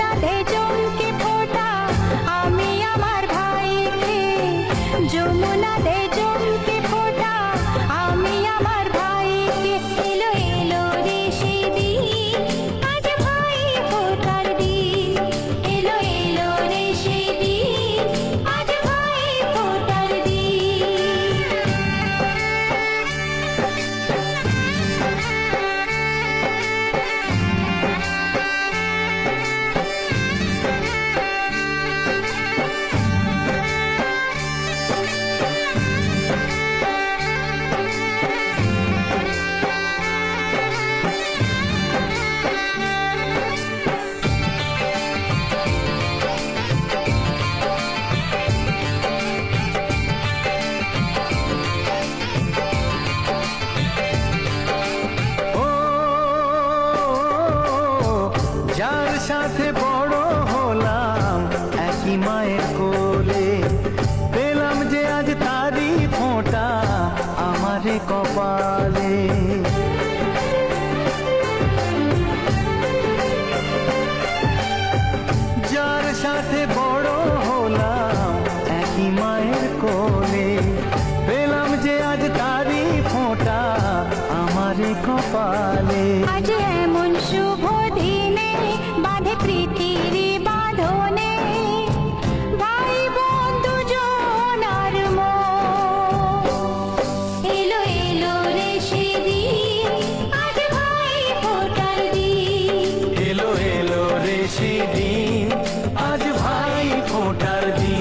যমুনা দে চমকে ফোঁটা আমি আমার ভাইকে, যমুনা দে চমকে ফোঁটা আমি আমার ভাইকে। এলো এলো রে সেদিন, আজ ভাই ফোঁটার দিন। এলো এলো রে সেদিন, আজ ভাই ফোঁটার দিন। যার সাথে বড় হলাম একই মায়ের কোলে, পেলাম যে আজ তারি ফোঁটা আমারে কপালে। যার সাথে বড় হলাম একই মায়ের কোলে, পেলাম যে আজ তারি ফোঁটা আমারে কপালে। আজ এমন শুভ দিনে বাঁধে প্রীতির বাঁধনে, ভাই বন্ধু জনার মন। এলো এলো রে সেদিন, আজ ভাই ফোঁটার দিন। এলো এলো রে সেদিন, আজ ভাই ফোঁটার দিন।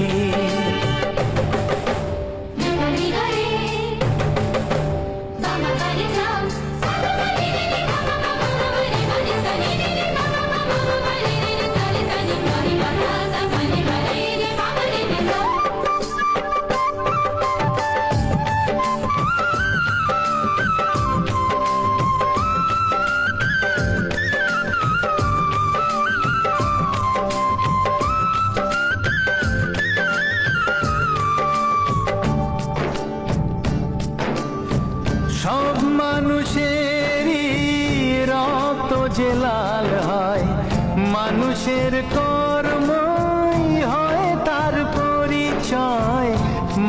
সব মানুষেরই রক্ত যে লাল হয়, মানুষের কর্মই হয় তার পরিচয়।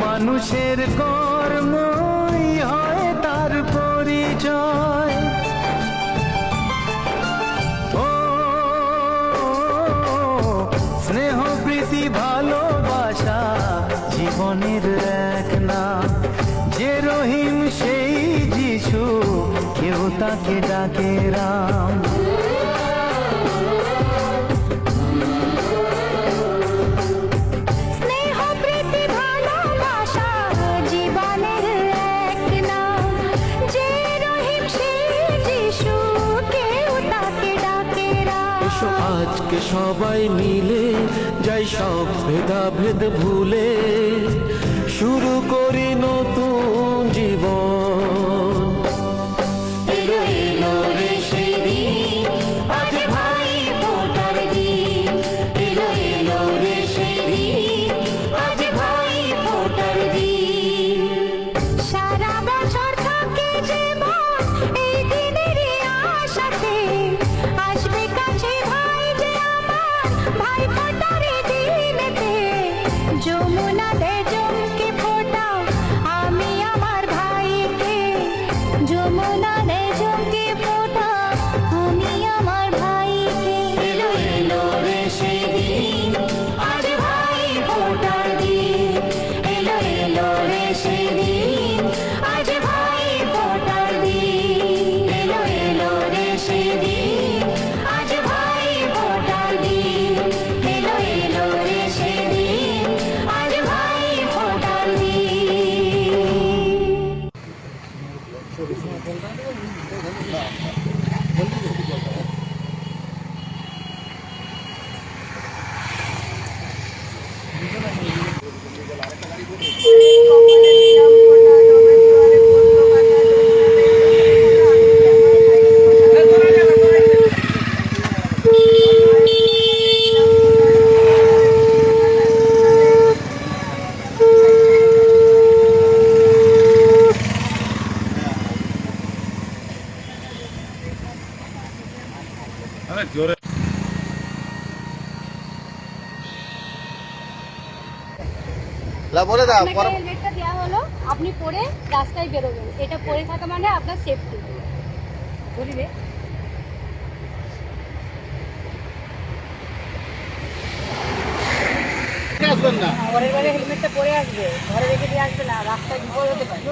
মানুষের কর্মই হয় তার পরিচয়। ও স্নেহ প্রীতি ভালোবাসা জীবনের এক নাম। যে রহিম সেই যিশু, কেউ তাকে ডাকে রাম। স্নেহ প্রীতি ভালোবাসা জীবনের এক নাম। যে রহিম সেই যিশু, কেউ তাকে ডাকে রাম। এসো আজকে সবাই মিলে যাই সব ভেদাভেদ ভুলে, শুরু করি নতুন জীবন। এলো এলো রে সেদিন, আজ ভাই ফোঁটার দিন। এলো এলো রে সেদিন, আজ ভাই ফোঁটার দিন। সারা বছর থাকে জীবন এই দিনেরই আশাতে, আসবে কাছে ভাই যে আমার, ভাই ফোঁটার দিনেতে। যমুনা দে চমকে ফোঁটা আমি আমার ভাইকে, যমুনা দে চমকে ফোঁটা আমি আমার ভাইকে। এলো এলো রে সেদিন, আজ ভাই ফোঁটার দিন। এলো এলো রে সেদিন, আজ ভাই ফোঁটার দিন। এলো এলো রে সেদিন, বলে দাও আপনাকে হেলমেটটা দেওয়া হলো, আপনি পরে রাস্তায় বেরোবেন, এটা পরে থাকা মানে আপনার সেফটি। বুঝলে? আসবেন না পরের বারে হেলমেটটা পরে আসবে, ঘরে রেখে দিয়ে আসবে না, রাস্তায় বিপদ হতে পারে।